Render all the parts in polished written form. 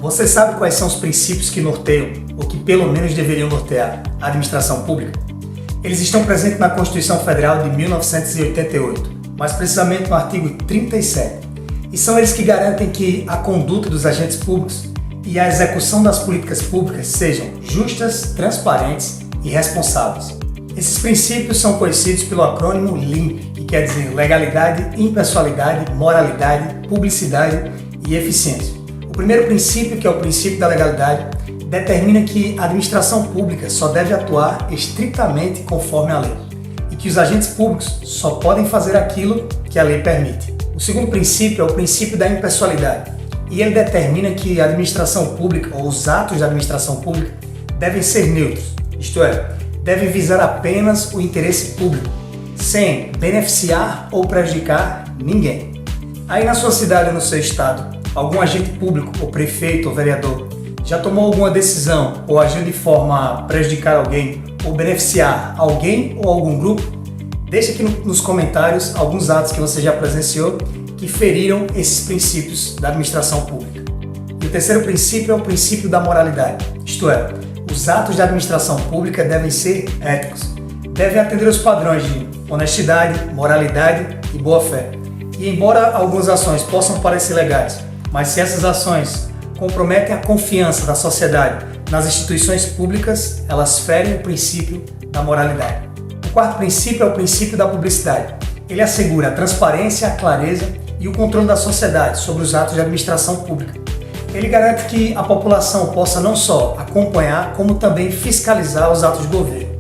Você sabe quais são os princípios que norteiam, ou que pelo menos deveriam nortear, a administração pública? Eles estão presentes na Constituição Federal de 1988, mais precisamente no artigo 37, e são eles que garantem que a conduta dos agentes públicos e a execução das políticas públicas sejam justas, transparentes e responsáveis. Esses princípios são conhecidos pelo acrônimo LIMP, que quer dizer legalidade, impessoalidade, moralidade, publicidade e eficiência. O primeiro princípio, que é o princípio da legalidade, determina que a administração pública só deve atuar estritamente conforme a lei e que os agentes públicos só podem fazer aquilo que a lei permite. O segundo princípio é o princípio da impessoalidade e ele determina que a administração pública ou os atos da administração pública devem ser neutros, isto é, devem visar apenas o interesse público, sem beneficiar ou prejudicar ninguém. Aí na sua cidade ou no seu estado, algum agente público, ou prefeito ou vereador, já tomou alguma decisão ou agiu de forma a prejudicar alguém ou beneficiar alguém ou algum grupo? Deixe aqui nos comentários alguns atos que você já presenciou que feriram esses princípios da administração pública. E o terceiro princípio é o princípio da moralidade, isto é, os atos da administração pública devem ser éticos, devem atender os padrões de honestidade, moralidade e boa-fé. E embora algumas ações possam parecer legais, mas se essas ações comprometem a confiança da sociedade nas instituições públicas, elas ferem o princípio da moralidade. O quarto princípio é o princípio da publicidade. Ele assegura a transparência, a clareza e o controle da sociedade sobre os atos de administração pública. Ele garante que a população possa não só acompanhar, como também fiscalizar os atos do governo.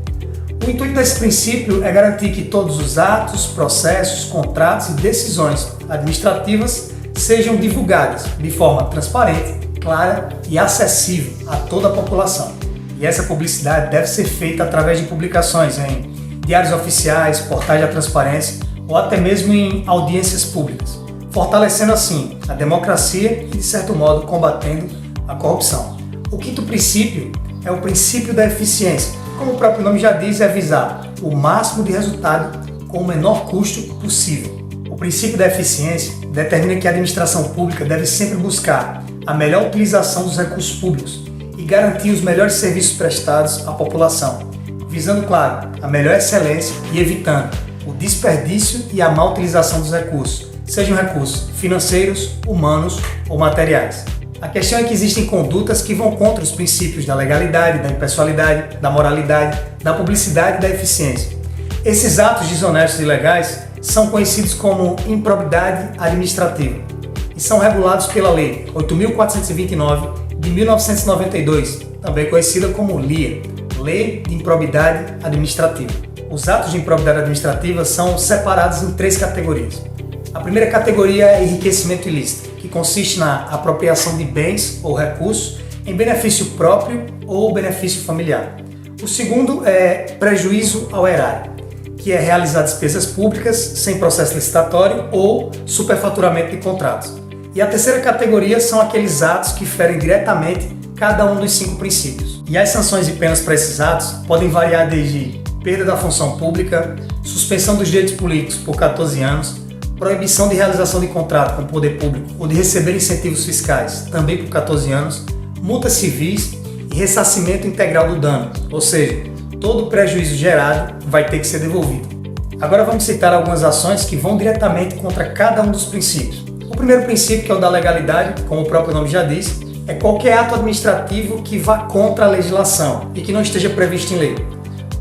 O intuito desse princípio é garantir que todos os atos, processos, contratos e decisões administrativas sejam divulgadas de forma transparente, clara e acessível a toda a população. E essa publicidade deve ser feita através de publicações em diários oficiais, portais da transparência ou até mesmo em audiências públicas, fortalecendo assim a democracia e, de certo modo, combatendo a corrupção. O quinto princípio é o princípio da eficiência. Como o próprio nome já diz, é visar o máximo de resultado com o menor custo possível. O princípio da eficiência determina que a administração pública deve sempre buscar a melhor utilização dos recursos públicos e garantir os melhores serviços prestados à população, visando, claro, a melhor excelência e evitando o desperdício e a má utilização dos recursos, sejam recursos financeiros, humanos ou materiais. A questão é que existem condutas que vão contra os princípios da legalidade, da impessoalidade, da moralidade, da publicidade e da eficiência. Esses atos desonestos e ilegais são conhecidos como improbidade administrativa e são regulados pela Lei 8.429 de 1992, também conhecida como LIA, Lei de Improbidade Administrativa. Os atos de improbidade administrativa são separados em três categorias. A primeira categoria é enriquecimento ilícito, que consiste na apropriação de bens ou recursos em benefício próprio ou benefício familiar. O segundo é prejuízo ao erário, que é realizar despesas públicas sem processo licitatório ou superfaturamento de contratos. E a terceira categoria são aqueles atos que ferem diretamente cada um dos 5 princípios. E as sanções e penas para esses atos podem variar desde perda da função pública, suspensão dos direitos políticos por 14 anos, proibição de realização de contrato com o poder público ou de receber incentivos fiscais, também por 14 anos, multas civis e ressarcimento integral do dano, ou seja, todo prejuízo gerado vai ter que ser devolvido. Agora vamos citar algumas ações que vão diretamente contra cada um dos princípios. O primeiro princípio, que é o da legalidade, como o próprio nome já diz, é qualquer ato administrativo que vá contra a legislação e que não esteja previsto em lei.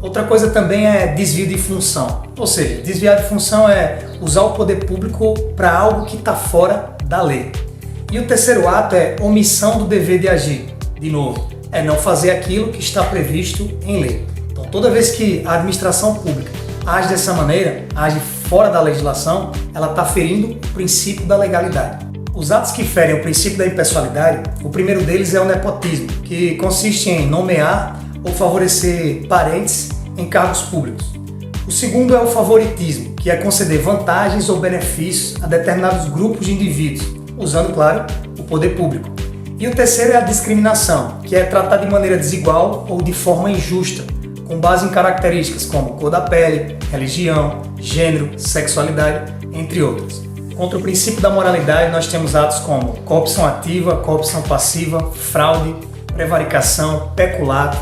Outra coisa também é desvio de função, ou seja, desviar de função é usar o poder público para algo que está fora da lei. E o terceiro ato é omissão do dever de agir. De novo, é não fazer aquilo que está previsto em lei. Então, toda vez que a administração pública age dessa maneira, age fora da legislação, ela está ferindo o princípio da legalidade. Os atos que ferem o princípio da impessoalidade, o primeiro deles é o nepotismo, que consiste em nomear ou favorecer parentes em cargos públicos. O segundo é o favoritismo, que é conceder vantagens ou benefícios a determinados grupos de indivíduos, usando, claro, o poder público. E o terceiro é a discriminação, que é tratar de maneira desigual ou de forma injusta, com base em características como cor da pele, religião, gênero, sexualidade, entre outras. Contra o princípio da moralidade, nós temos atos como corrupção ativa, corrupção passiva, fraude, prevaricação, peculato,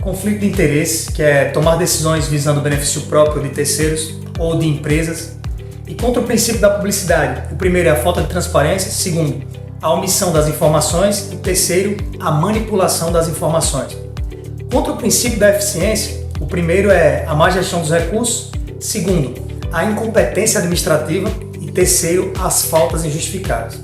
conflito de interesse, que é tomar decisões visando o benefício próprio de terceiros ou de empresas. E contra o princípio da publicidade, o primeiro é a falta de transparência, segundo, a omissão das informações e terceiro, a manipulação das informações. Contra o princípio da eficiência, o primeiro é a má gestão dos recursos, segundo, a incompetência administrativa e terceiro, as faltas injustificadas.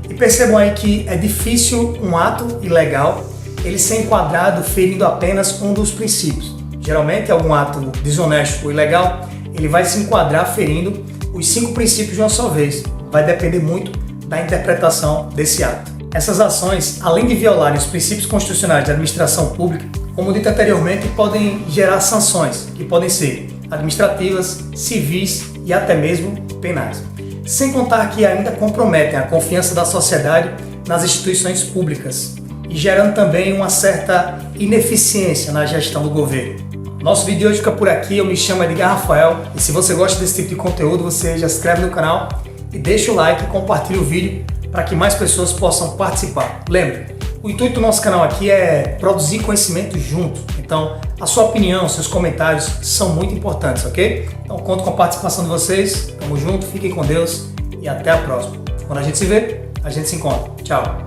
E percebam aí que é difícil um ato ilegal ele ser enquadrado ferindo apenas um dos princípios. Geralmente, algum ato desonesto ou ilegal, ele vai se enquadrar ferindo os 5 princípios de uma só vez. Vai depender muito da interpretação desse ato. Essas ações, além de violarem os princípios constitucionais da administração pública, como dito anteriormente, podem gerar sanções, que podem ser administrativas, civis e até mesmo penais. Sem contar que ainda comprometem a confiança da sociedade nas instituições públicas e gerando também uma certa ineficiência na gestão do governo. Nosso vídeo de hoje fica por aqui, eu me chamo Edgar Rafael e se você gosta desse tipo de conteúdo, você já se inscreve no canal e deixa o like e compartilha o vídeo para que mais pessoas possam participar. Lembre, o intuito do nosso canal aqui é produzir conhecimento junto, então a sua opinião, seus comentários são muito importantes, ok? Então conto com a participação de vocês, tamo junto, fiquem com Deus e até a próxima. Quando a gente se vê, a gente se encontra. Tchau!